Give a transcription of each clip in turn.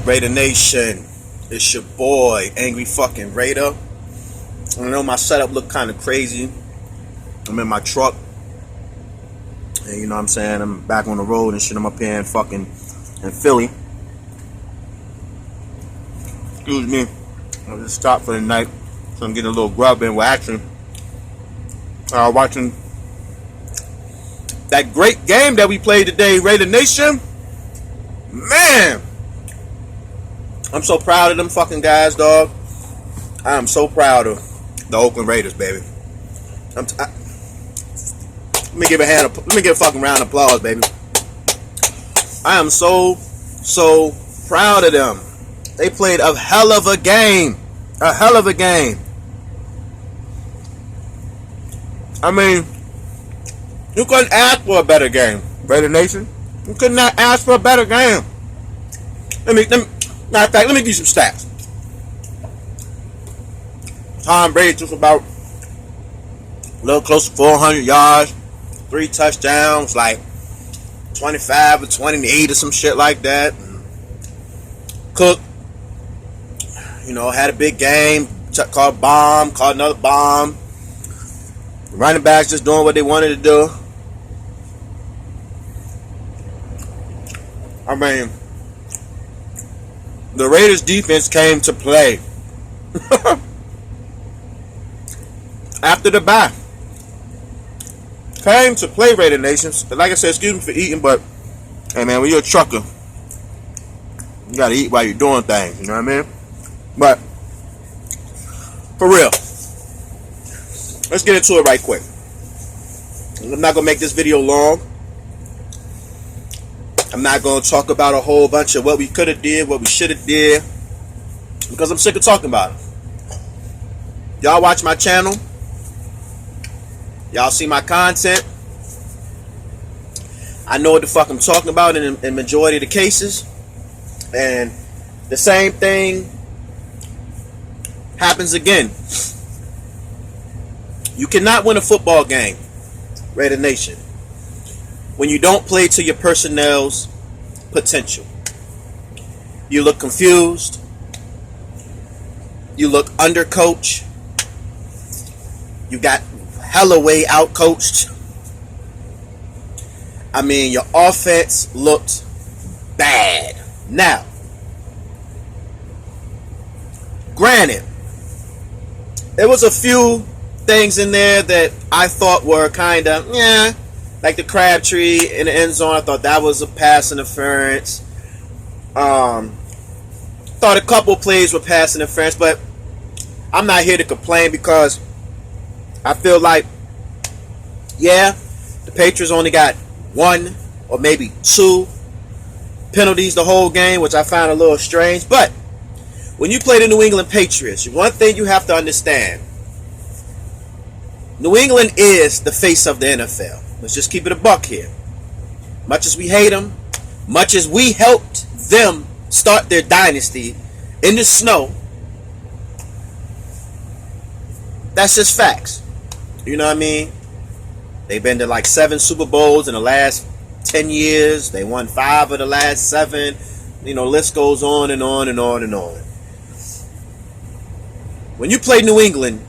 Raider Nation, it's your boy, Angry Fucking Raider. I know my setup look kind of crazy. I'm in my truck. And you know what I'm saying? I'm back on the road and shit. I'm up here in Philly. Excuse me. I just stopped for the night. So I'm getting a little grub in. We're actually watching that great game that we played today, Raider Nation. Man, I'm so proud of them fucking guys, dog. I am so proud of the Oakland Raiders, baby. Let me give a fucking round of applause, baby. I am so proud of them. They played a hell of a game. A hell of a game. I mean, you couldn't ask for a better game, Raider Nation. You could not ask for a better game. Matter of fact, let me give you some stats. Tom Brady took about a little close to 400 yards, 3 touchdowns, like 25 or 28 or some shit like that. Cook, had a big game, caught a bomb, caught another bomb. The running backs just doing what they wanted to do. I mean, the Raiders defense came to play. After the bye. Came to play, Raider Nation. Like I said, excuse me for eating, but hey man, when you're a trucker, you gotta eat while you're doing things, you know what I mean? But for real, let's get into it right quick. I'm not gonna make this video long. I'm not gonna talk about a whole bunch of what we could have did, what we should have did, because I'm sick of talking about it. Y'all watch my channel. Y'all see my content. I know what the fuck I'm talking about in majority of the cases. And the same thing happens again. You cannot win a football game, Raider Nation, when you don't play to your personnel's potential. You look confused. You look undercoached. You got hella way out-coached. I mean, your offense looked bad. Now, granted, there was a few things in there that I thought were kind of, like the Crabtree in the end zone. I thought that was a pass interference. Thought a couple plays were pass interference, but I'm not here to complain because I feel like, the Patriots only got 1 or maybe 2 penalties the whole game, which I found a little strange. But when you play the New England Patriots, one thing you have to understand: New England is the face of the NFL. Let's just keep it a buck here. Much as we hate them, much as we helped them start their dynasty in the snow, that's just facts. You know what I mean? They've been to like 7 Super Bowls in the last 10 years. They won 5 of the last 7. List goes on and on and on and on. When you play New England,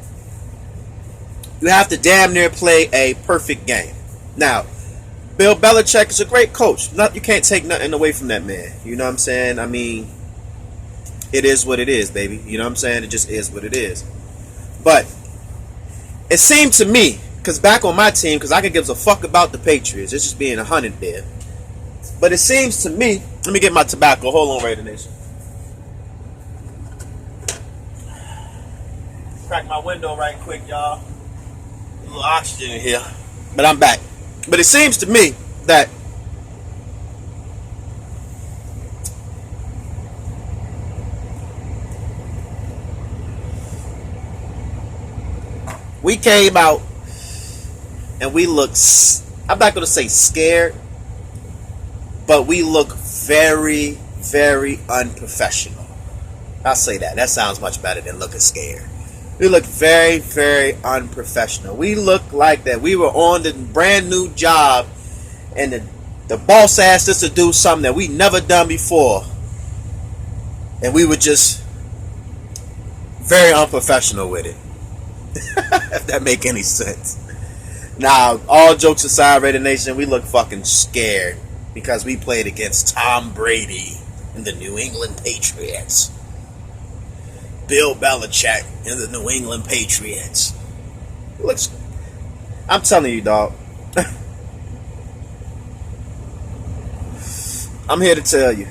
you have to damn near play a perfect game. Now, Bill Belichick is a great coach. You can't take nothing away from that man. You know what I'm saying? I mean, it is what it is, baby. You know what I'm saying? It just is what it is. But it seemed to me, because back on my team, because I could give a fuck about the Patriots. It's just being 100 there. But it seems to me, let me get my tobacco. Hold on, Raider Nation. Crack my window right quick, y'all. A little oxygen in here. But I'm back. But it seems to me that we came out and we looked, I'm not going to say scared, but we look very, very unprofessional. I'll say that. That sounds much better than looking scared. We look very, very unprofessional. We look like that we were on the brand new job and the boss asked us to do something that we never done before. and we were just very unprofessional with it. If that make any sense. Now, all jokes aside, Raider Nation, we look fucking scared because we played against Tom Brady and the New England Patriots. Bill Belichick and the New England Patriots. Looks, I'm telling you, dog. I'm here to tell you.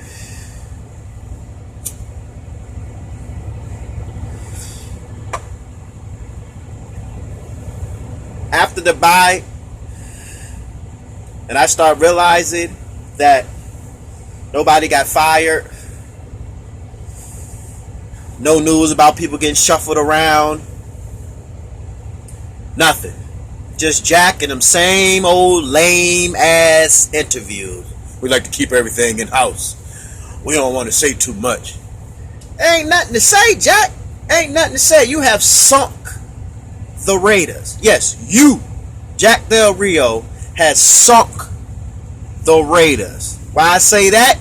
After the bye, and I start realizing that nobody got fired, no news about people getting shuffled around, nothing. Just Jack and them same old lame ass interviews. We like to keep everything in house. We don't want to say too much. Ain't nothing to say, Jack. Ain't nothing to say. You have sunk the Raiders. Yes, you, Jack Del Rio, has sunk the Raiders. Why I say that?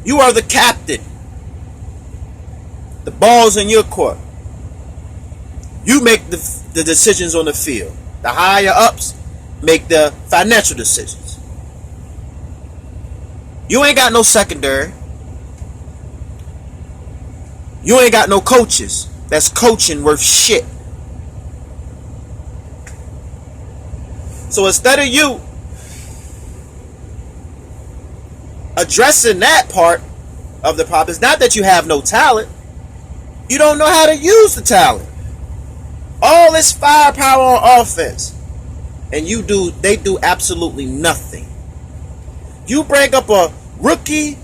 You are the captain. The ball's in your court. You make the decisions on the field. The higher ups make the financial decisions. You ain't got no secondary. You ain't got no coaches that's coaching worth shit. So instead of you addressing that part of the problem, it's not that you have no talent. You don't know how to use the talent. All this firepower on offense, and they do absolutely nothing. You bring up a rookie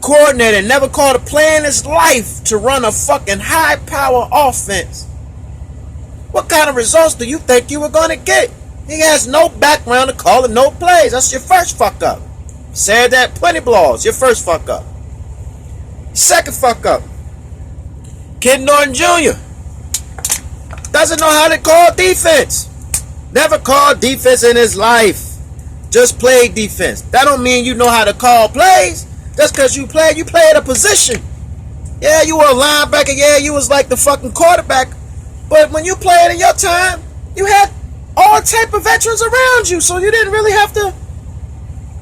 coordinator and never called a play in his life to run a fucking high power offense. What kind of results do you think you were going to get? He has no background to calling no plays. That's your first fuck up. Said that plenty blogs. Your first fuck up. Second fuck up. Ken Norton Jr. doesn't know how to call defense. Never called defense in his life. Just played defense. That don't mean you know how to call plays. Just because you played a position. Yeah, you were a linebacker. Yeah, you was like the fucking quarterback. But when you played in your time, you had all type of veterans around you. So you didn't really have to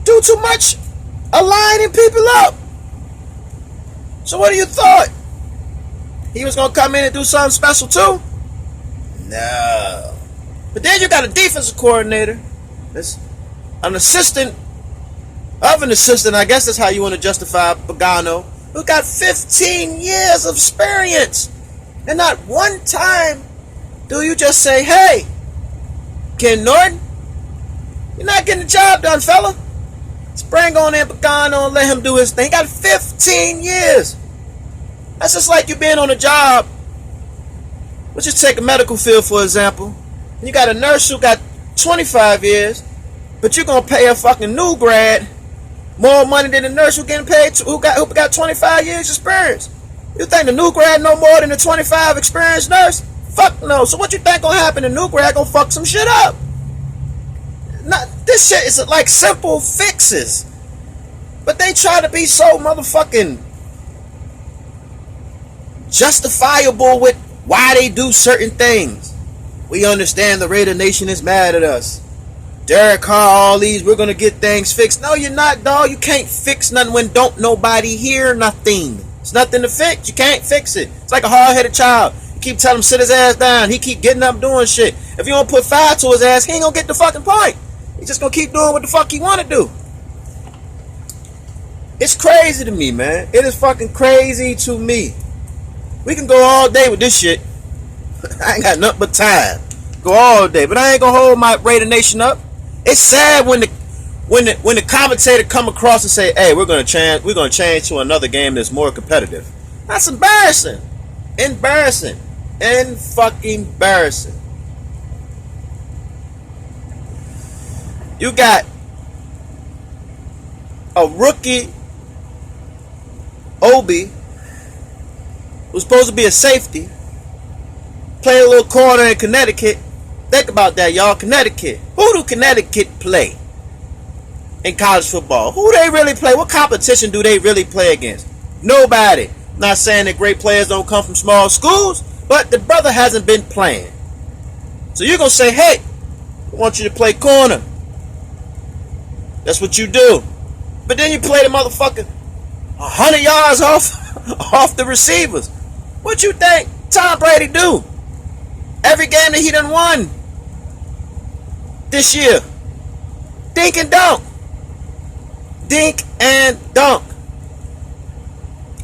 do too much aligning people up. So what do you thought? He was going to come in and do something special too? No. But then you got a defensive coordinator. That's an assistant of an assistant. I guess that's how you want to justify Pagano. Who got 15 years of experience. And not one time do you just say, hey, Ken Norton, you're not getting the job done, fella. Spring on in Pagano and let him do his thing. He got 15 years. That's just like you being on a job. Let's just take a medical field, for example. You got a nurse who got 25 years, but you're going to pay a fucking new grad more money than the nurse who getting paid who got 25 years experience. You think the new grad know more than the 25 experienced nurse? Fuck no. So what you think gonna happen? The new grad gonna fuck some shit up. This shit is like simple fixes, but they try to be so motherfucking justifiable with why they do certain things. We understand the Raider Nation is mad at us. Derek Carr, all these, we're going to get things fixed. No, you're not, dog. You can't fix nothing when don't nobody hear nothing. It's nothing to fix. You can't fix it. It's like a hard-headed child. You keep telling him sit his ass down. He keep getting up doing shit. If you don't put fire to his ass, he ain't going to get the fucking point. He's just going to keep doing what the fuck he want to do. It's crazy to me, man. It is fucking crazy to me. We can go all day with this shit. I ain't got nothing but time. Go all day. But I ain't going to hold my Raider Nation up. It's sad when the commentator come across and say, "Hey, we're gonna change to another game that's more competitive." That's embarrassing, and fucking embarrassing. You got a rookie, Obi, who's supposed to be a safety, playing a little corner in Connecticut. Think about that, y'all. Connecticut. Who do Connecticut play in college football? Who they really play? What competition do they really play against? Nobody. Not saying that great players don't come from small schools, but the brother hasn't been playing. So you're going to say, hey, I want you to play corner. That's what you do. But then you play the motherfucker 100 yards off the receivers. What you think Tom Brady do? Every game that he done won this year. Dink and dunk. Dink and dunk.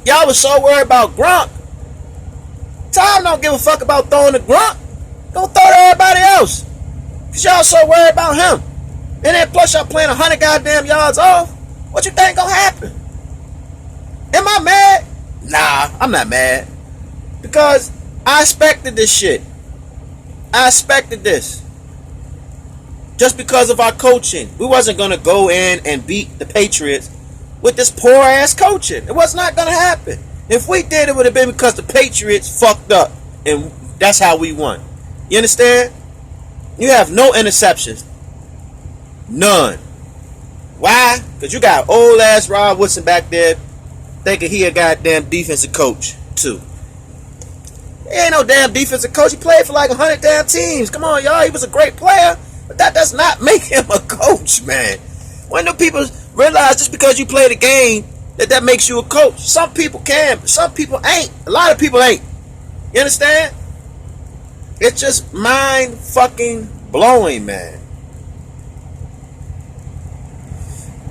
Y'all was so worried about Gronk. Tom don't give a fuck about throwing to Gronk. Don't throw to everybody else. Because y'all so worried about him. And then plus y'all playing 100 goddamn yards off. What you think gonna happen? Am I mad? Nah, I'm not mad. Because I expected this shit. I expected this. Just because of our coaching. We wasn't gonna go in and beat the Patriots with this poor ass coaching. It was not gonna happen. If we did, it would have been because the Patriots fucked up. And that's how we won. You understand? You have no interceptions. None. Why? Because you got old ass Rod Woodson back there thinking he a goddamn defensive coach too. He ain't no damn defensive coach. He played for like 100 damn teams. Come on, y'all. He was a great player. But that does not make him a coach, man. When do people realize just because you play the game that makes you a coach? Some people can, but some people ain't. A lot of people ain't. You understand? It's just mind fucking blowing, man.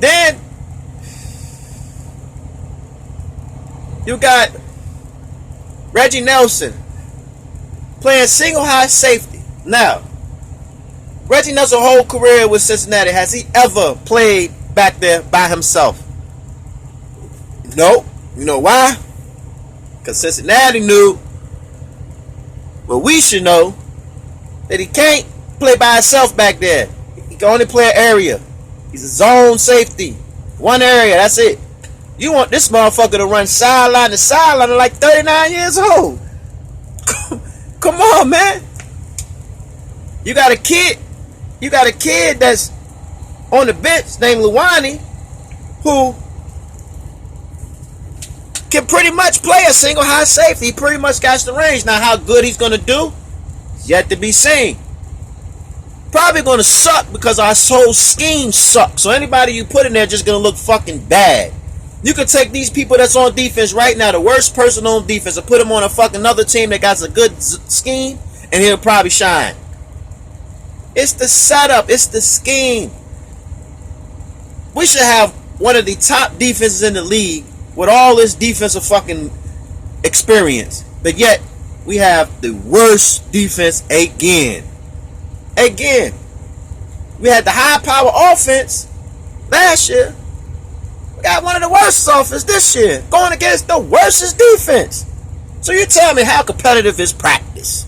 Then you got Reggie Nelson playing single high safety. Now, Reggie Nelson's whole career with Cincinnati, has he ever played back there by himself? No. You know why? Because Cincinnati knew, but we should know, that he can't play by himself back there. He can only play an area. He's a zone safety. One area, that's it. You want this motherfucker to run sideline to sideline at like 39 years old. Come on, man. You got a kid that's on the bench named Luwani who can pretty much play a single high safety. He pretty much got the range. Now, how good he's going to do is yet to be seen. Probably going to suck because our whole scheme sucks. So anybody you put in there just going to look fucking bad. You can take these people that's on defense right now, the worst person on defense, and put him on a fucking another team that got a good scheme, and he'll probably shine. It's the setup. It's the scheme. We should have one of the top defenses in the league with all this defensive fucking experience. But yet, we have the worst defense again. Again. We had the high power offense last year. We got one of the worst offense this year. Going against the worstest defense. So you tell me how competitive is practice?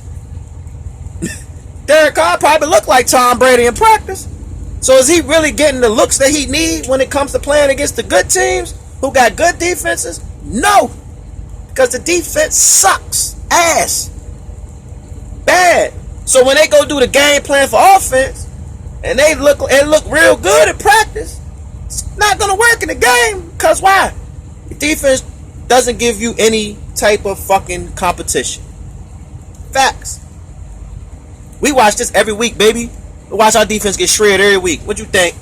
Derek Carr probably looked like Tom Brady in practice. So is he really getting the looks that he needs when it comes to playing against the good teams who got good defenses? No. Because the defense sucks ass. Bad. So when they go do the game plan for offense and they look real good in practice, it's not going to work in the game. Because why? The defense doesn't give you any type of fucking competition. Facts. We watch this every week, baby. We watch our defense get shredded every week. What you think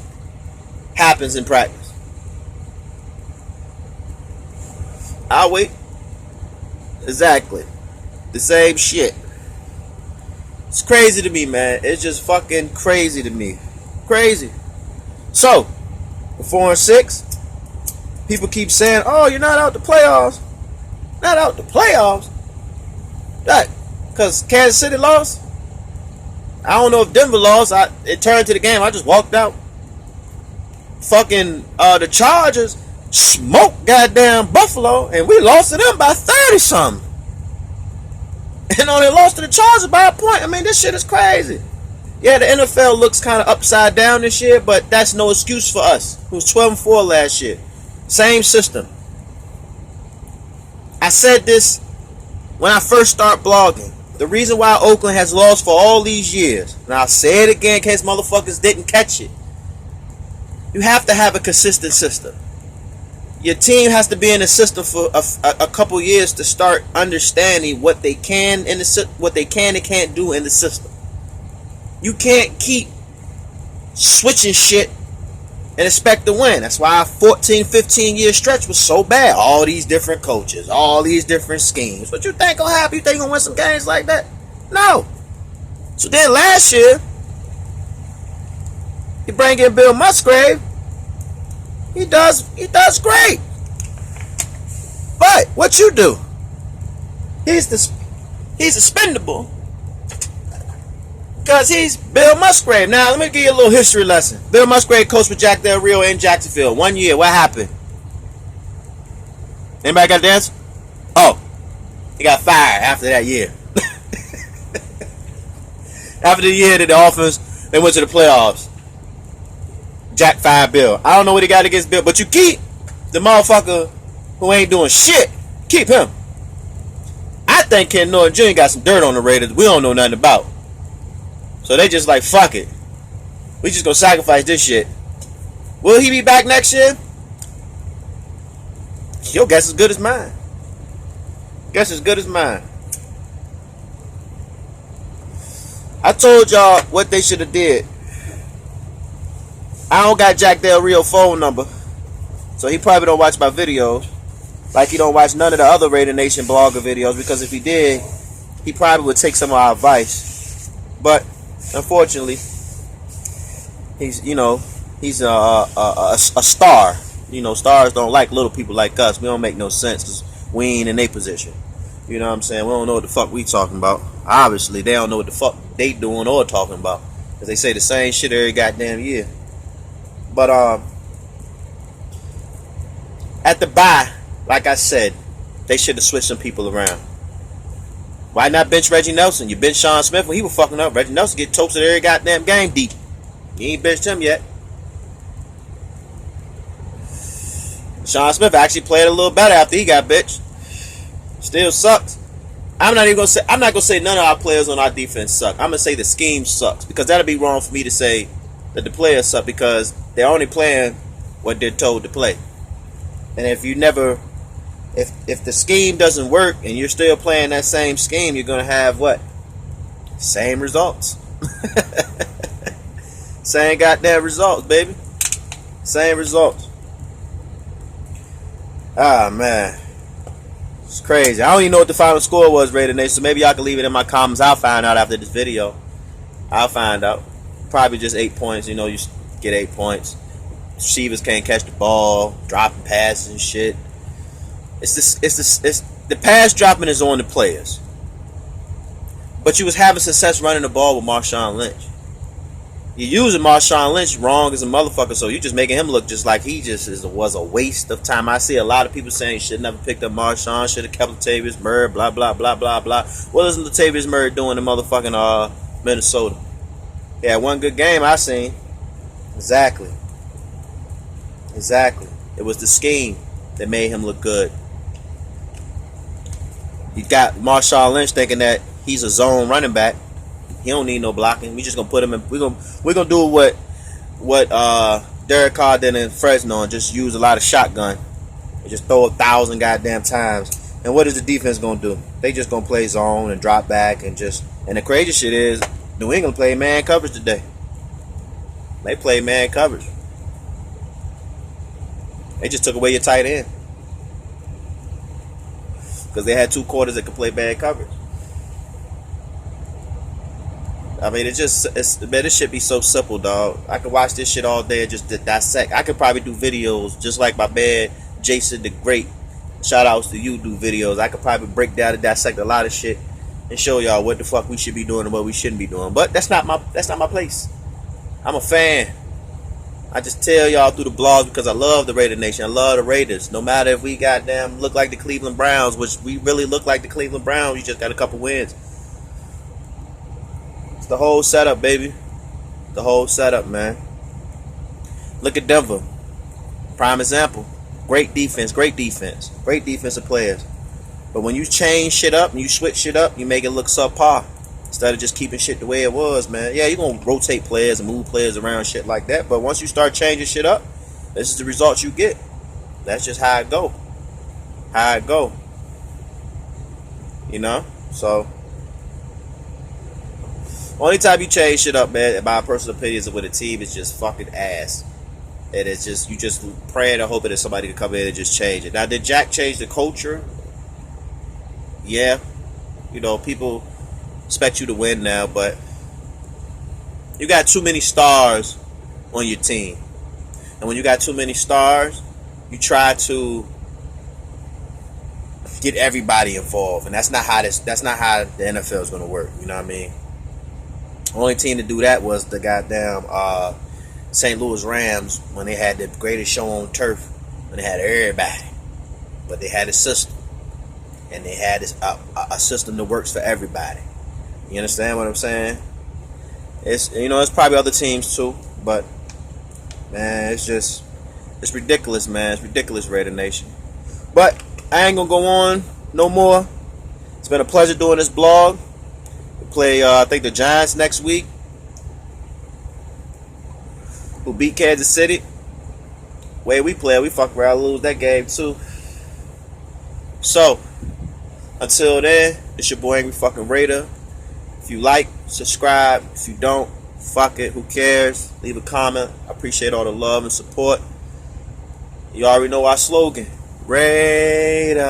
happens in practice? I'll wait. Exactly. The same shit. It's crazy to me, man. It's just fucking crazy to me. Crazy. So, 4-6. People keep saying, oh, you're not out the playoffs. Not out the playoffs? That, because Kansas City lost? I don't know if Denver lost. It turned to the game. I just walked out. Fucking the Chargers smoked goddamn Buffalo, and we lost to them by 30 something. And only lost to the Chargers by a point. I mean, this shit is crazy. Yeah, the NFL looks kind of upside down this year, but that's no excuse for us. It was 12-4 last year. Same system. I said this when I first started blogging. The reason why Oakland has lost for all these years, and I'll say it again in case motherfuckers didn't catch it. You have to have a consistent system. Your team has to be in the system for a couple years to start understanding what they can what they can and can't do in the system. You can't keep switching shit and expect to win. That's why a 14, 15 year stretch was so bad. All these different coaches, all these different schemes. What you think gonna happen? You think you're gonna win some games like that? No. So then last year, you bring in Bill Musgrave. He does great. But what you do? He's expendable because he's Bill Musgrave. Now let me give you a little history lesson. Bill Musgrave coached with Jack Del Rio in Jacksonville 1 year. What happened? Anybody got a dance? Oh, he got fired after that year. After the year that the offense, they went to the playoffs. Jack fired Bill. I don't know what he got against Bill, but you keep the motherfucker who ain't doing shit. Keep him. I think Ken Norton Jr. got some dirt on the Raiders we don't know nothing about. So they just like, fuck it. We just gonna sacrifice this shit. Will he be back next year? Your guess as good as mine. Guess as good as mine. I told y'all what they should have did. I don't got Jack Del Rio phone number, so he probably don't watch my videos. Like he don't watch none of the other Raider Nation blogger videos, because if he did, he probably would take some of our advice. But unfortunately, he's a star. You know, stars don't like little people like us. We don't make no sense because we ain't in their position. You know what I'm saying? We don't know what the fuck we talking about. Obviously, they don't know what the fuck they doing or talking about, because they say the same shit every goddamn year. But at the bye, like I said, they should have switched some people around. Why not bench Reggie Nelson? You bench Sean Smith when he was fucking up. Reggie Nelson get toasted every goddamn game deep. You ain't benched him yet. Sean Smith actually played a little better after he got benched. Still sucks. I'm not gonna say none of our players on our defense suck. I'm gonna say the scheme sucks, because that'd be wrong for me to say that the players suck, because they're only playing what they're told to play. And if the scheme doesn't work and you're still playing that same scheme, you're gonna have what? Same results. Same goddamn results, baby. Same results. Ah, man. It's crazy. I don't even know what the final score was, Raider Nation, so maybe y'all can leave it in my comments. I'll find out after this video. I'll find out. Probably just 8 points. You know, you get 8 points. Receivers can't catch the ball, dropping passes and shit. It's the pass dropping is on the players. But you was having success running the ball with Marshawn Lynch. You're using Marshawn Lynch wrong as a motherfucker, so you're just making him look just like he just was a waste of time. I see a lot of people saying he should never picked up Marshawn, should have kept Latavius Murray, blah, blah, blah, blah, blah. What is Latavius Murray doing in motherfucking Minnesota? He had one good game I seen. Exactly. It was the scheme that made him look good. You got Marshawn Lynch thinking that he's a zone running back. He don't need no blocking. We just gonna put him in. We're gonna do what Derek Carr did in Fresno, and just use a lot of shotgun and just throw 1,000 goddamn times. And what is the defense gonna do? They just gonna play zone and drop back and the crazy shit is New England played man coverage today. They played man coverage. They just took away your tight end because they had 2 quarters that could play man coverage. I mean, this shit be so simple, dog. I could watch this shit all day and just dissect. I could probably do videos just like my man Jason the Great. Shout outs to you, do videos. I could probably break down and dissect a lot of shit and show y'all what the fuck we should be doing and what we shouldn't be doing. But that's not my place. I'm a fan. I just tell y'all through the blogs because I love the Raider Nation. I love the Raiders. No matter if we goddamn look like the Cleveland Browns, which we really look like the Cleveland Browns. We just got a couple wins. It's the whole setup, baby. The whole setup, man. Look at Denver. Prime example. Great defense. Great defensive players. But when you change shit up and you switch shit up, you make it look subpar. Instead of just keeping shit the way it was, man. Yeah, you're going to rotate players and move players around, shit like that. But once you start changing shit up, this is the results you get. That's just how it go. How it go. You know? So, only time you change shit up, man, in my personal opinion, is when a team is just fucking ass. And it's just, you just praying and hoping that somebody can come in and just change it. Now, did Jack change the culture? Yeah. You know, people expect you to win now, but you got too many stars on your team. And when you got too many stars, you try to get everybody involved, and that's not how the NFL is going to work. You know what I mean? The only team to do that was the goddamn St. Louis Rams when they had the greatest show on turf, when they had everybody, but they had a system, and they had this a system that works for everybody. You understand what I'm saying? It's, you know, it's probably other teams too, but man, it's ridiculous, man. It's ridiculous, Raider Nation. But I ain't gonna go on no more. It's been a pleasure doing this blog. We play, I think, the Giants next week, who beat Kansas City. Way we play, we fuck around, lose that game too. So, until then, it's your boy Angry Fucking Raider. If you like, subscribe. If you don't, fuck it. Who cares? Leave a comment. I appreciate all the love and support. You already know our slogan. Raiders.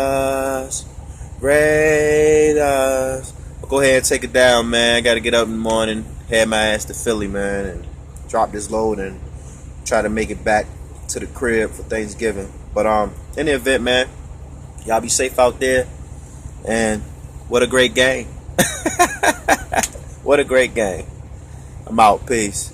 Raiders. I'll go ahead and take it down, man. I got to get up in the morning, head my ass to Philly, man, and drop this load and try to make it back to the crib for Thanksgiving. But in the event, man, y'all be safe out there. And what a great game. What a great game. I'm out. Peace.